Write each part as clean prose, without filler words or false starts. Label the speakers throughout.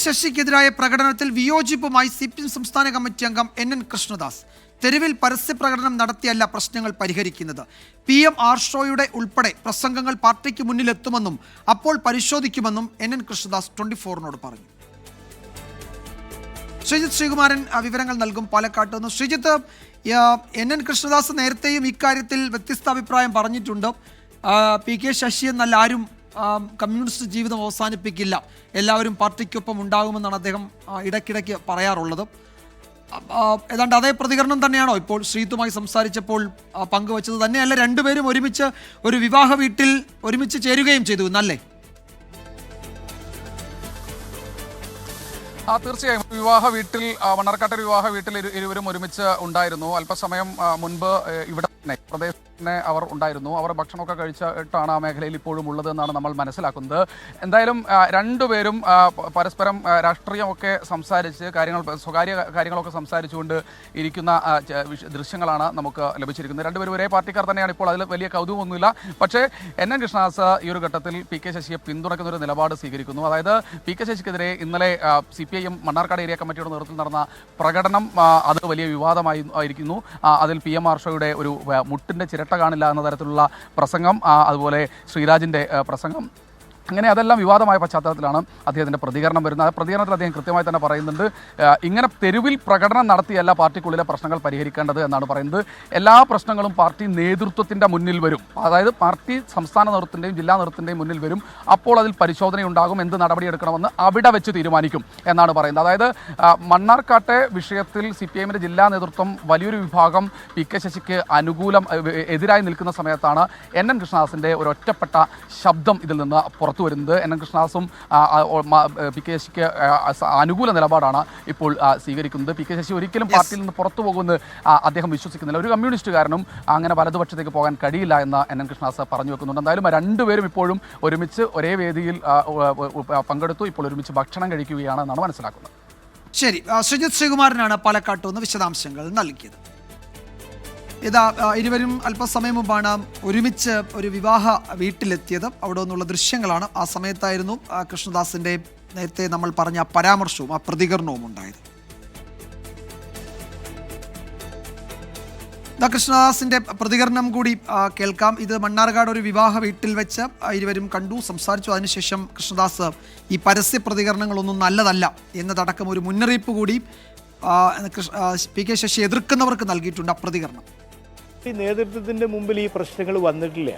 Speaker 1: ശശിക്കെതിരായ പ്രകടനത്തിൽ വിയോജിപ്പുമായി CPM സംസ്ഥാന committee അംഗം NN കൃഷ്ണദാസ്. തെരുവിൽ പരസ്യ പ്രകടനം നടത്തിയല്ല പ്രശ്നങ്ങൾ പരിഹരിക്കുന്നത്. PM ആർഷോയുടെ ഉൾപ്പെടെ പ്രസംഗങ്ങൾ പാർട്ടിക്ക് മുന്നിലെത്തുമെന്നും അപ്പോൾ പരിശോധിക്കുമെന്നും NN കൃഷ്ണദാസ് 24-നോട് പറഞ്ഞു. ശ്രീജിത്ത് ശ്രീകുമാരൻ വിവരങ്ങൾ നൽകും പാലക്കാട്ട് നിന്ന്. ശ്രീജിത്ത്, NN കൃഷ്ണദാസ് നേരത്തെയും ഇക്കാര്യത്തിൽ വ്യത്യസ്ത അഭിപ്രായം പറഞ്ഞിട്ടുണ്ട്. PK ശശി എന്നല്ല ആരും കമ്മ്യൂണിസ്റ്റ് ജീവിതം അവസാനിപ്പിക്കില്ല, എല്ലാവരും പാർട്ടിക്കൊപ്പം ഉണ്ടാകുമെന്നാണ് അദ്ദേഹം ഇടയ്ക്കിടയ്ക്ക് പറയാറുള്ളത്. ഏതാണ്ട് അതേ പ്രതികരണം തന്നെയാണോ ഇപ്പോൾ ശ്രീത്തുമായി സംസാരിച്ചപ്പോൾ പങ്കുവച്ചത്? തന്നെയല്ല, രണ്ടുപേരും ഒരുമിച്ച് ഒരു വിവാഹ വീട്ടിൽ ഒരുമിച്ച് ചേരുകയും ചെയ്തു എന്നല്ലേ?
Speaker 2: തീർച്ചയായും വിവാഹ വീട്ടിൽ, മണ്ണാർക്കാട്ടെ വിവാഹ വീട്ടിൽ ഇരുവരും ഒരുമിച്ച് ഉണ്ടായിരുന്നു. അല്പസമയം മുൻപ് ഇവിടെ പ്രദേശത്തിന് അവർ ഉണ്ടായിരുന്നു. അവർ ഭക്ഷണമൊക്കെ കഴിച്ചിട്ടാണ് ആ മേഖലയിൽ ഇപ്പോഴും ഉള്ളത് എന്നാണ് നമ്മൾ മനസ്സിലാക്കുന്നത്. എന്തായാലും രണ്ടുപേരും പരസ്പരം രാഷ്ട്രീയമൊക്കെ സംസാരിച്ച് സ്വകാര്യ കാര്യങ്ങളൊക്കെ സംസാരിച്ചുകൊണ്ട് ഇരിക്കുന്ന ദൃശ്യങ്ങളാണ് നമുക്ക് ലഭിച്ചിരിക്കുന്നത്. രണ്ടുപേരും ഒരേ പാർട്ടിക്കാർ തന്നെയാണ്. ഇപ്പോൾ അതിൽ വലിയ കൗതുകമൊന്നുമില്ല. പക്ഷേ NN കൃഷ്ണദാസ് ഈ ഒരു ഘട്ടത്തിൽ PK ശശിയെ പിന്തുണയ്ക്കുന്ന ഒരു നിലപാട് സ്വീകരിക്കുന്നു. അതായത് PK ശശിക്കെതിരെ ഇന്നലെ CPIM മണ്ണാർക്കാട് ഏരിയ കമ്മിറ്റിയുടെ നേതൃത്വത്തിൽ നടന്ന പ്രകടനം അത് വലിയ വിവാദമായിരിക്കുന്നു. അതിൽ PM ആർഷോയുടെ ഒരു മുട്ടിൻ്റെ ചിരട്ട കാണില്ല എന്ന തരത്തിലുള്ള പ്രസംഗം, അതുപോലെ ശ്രീരാജിൻ്റെ പ്രസംഗം, അങ്ങനെ അതെല്ലാം വിവാദമായ പശ്ചാത്തലത്തിലാണ് അദ്ദേഹത്തിൻ്റെ പ്രതികരണം വരുന്നത്. ആ പ്രതികരണത്തിൽ അദ്ദേഹം കൃത്യമായി തന്നെ പറയുന്നുണ്ട്, ഇങ്ങനെ തെരുവിൽ പ്രകടനം നടത്തിയല്ല പാർട്ടിക്കുള്ളിലെ പ്രശ്നങ്ങൾ പരിഹരിക്കേണ്ടത് എന്നാണ് പറയുന്നത്. എല്ലാ പ്രശ്നങ്ങളും പാർട്ടി നേതൃത്വത്തിൻ്റെ മുന്നിൽ വരും, അതായത് പാർട്ടി സംസ്ഥാന നേതൃത്വത്തിൻ്റെയും ജില്ലാ നേതൃത്വത്തിൻ്റെയും മുന്നിൽ വരും. അപ്പോൾ അതിൽ പരിശോധനയുണ്ടാകും, എന്ത് നടപടിയെടുക്കണമെന്ന് അവിടെ വെച്ച് തീരുമാനിക്കും എന്നാണ് പറയുന്നത്. അതായത് മണ്ണാർക്കാട്ടെ വിഷയത്തിൽ CPIMൻ്റെ ജില്ലാ നേതൃത്വം വലിയൊരു വിഭാഗം PK ശശിക്ക് എതിരായി നിൽക്കുന്ന സമയത്താണ് NN കൃഷ്ണദാസിൻ്റെ ഒരു ഒറ്റപ്പെട്ട ശബ്ദം ഇതിൽ നിന്ന് പുറത്തു വരുന്നത്. NN കൃഷ്ണദാസും PK ശശിക്ക് അനുകൂല നിലപാടാണ് ഇപ്പോൾ സ്വീകരിക്കുന്നത്. PK ശശി ഒരിക്കലും പാർട്ടിയിൽ നിന്ന് പുറത്തു പോകുമെന്ന് അദ്ദേഹം വിശ്വസിക്കുന്നില്ല. ഒരു കമ്മ്യൂണിസ്റ്റുകാരനും അങ്ങനെ വലതുപക്ഷത്തേക്ക് പോകാൻ കഴിയില്ല എന്ന് NN കൃഷ്ണദാസ് പറഞ്ഞു വെക്കുന്നുണ്ട്. എന്തായാലും രണ്ടുപേരും ഇപ്പോഴും ഒരുമിച്ച് ഒരേ വേദിയിൽ പങ്കെടുത്തു, ഇപ്പോൾ ഒരുമിച്ച് ഭക്ഷണം കഴിക്കുകയാണ് എന്നാണ് മനസ്സിലാക്കുന്നത്.
Speaker 1: ശരി, ശ്രീജിത്ത് ശ്രീകുമാരനാണ് പാലക്കാട്ട് നിന്ന് വിശദാംശങ്ങൾ നൽകിയത്. ഇരുവരും അല്പസമയം മുമ്പാണ് ഒരുമിച്ച് ഒരു വിവാഹ വീട്ടിലെത്തിയത്. അവിടെ നിന്നുള്ള ദൃശ്യങ്ങളാണ്. ആ സമയത്തായിരുന്നു കൃഷ്ണദാസിന്റെ നേരത്തെ നമ്മൾ പറഞ്ഞ പരാമർശവും ആ പ്രതികരണവും ഉണ്ടായത്. കൃഷ്ണദാസിന്റെ പ്രതികരണം കൂടി കേൾക്കാം. ഇത് മണ്ണാർക്കാട് ഒരു വിവാഹ വീട്ടിൽ വെച്ച് ഇരുവരും കണ്ടു, സംസാരിച്ചു. അതിനുശേഷം കൃഷ്ണദാസ് ഈ പരസ്യ പ്രതികരണങ്ങളൊന്നും നല്ലതല്ല എന്നതടക്കം ഒരു മുന്നറിയിപ്പ് കൂടി PK ശശി എതിർക്കുന്നവർക്ക് നൽകിയിട്ടുണ്ട്. ആ പ്രതികരണം
Speaker 3: ഈ നേതൃത്വത്തിൻ്റെ മുമ്പിൽ ഈ പ്രശ്നങ്ങൾ വന്നിട്ടില്ല.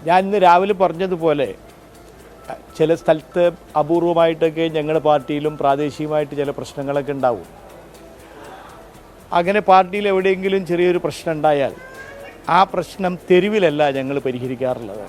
Speaker 3: ഞാൻ ഇന്ന് രാവിലെ പറഞ്ഞതുപോലെ ചില സ്ഥലത്ത് അപൂർവമായിട്ടൊക്കെ ഞങ്ങളുടെ പാർട്ടിയിലും പ്രാദേശികമായിട്ട് ചില പ്രശ്നങ്ങളൊക്കെ ഉണ്ടാവും. അങ്ങനെ പാർട്ടിയിൽ എവിടെയെങ്കിലും ചെറിയൊരു പ്രശ്നം ഉണ്ടായാൽ ആ പ്രശ്നം തെരുവിലല്ല ഞങ്ങൾ പരിഹരിക്കാറുള്ളത്.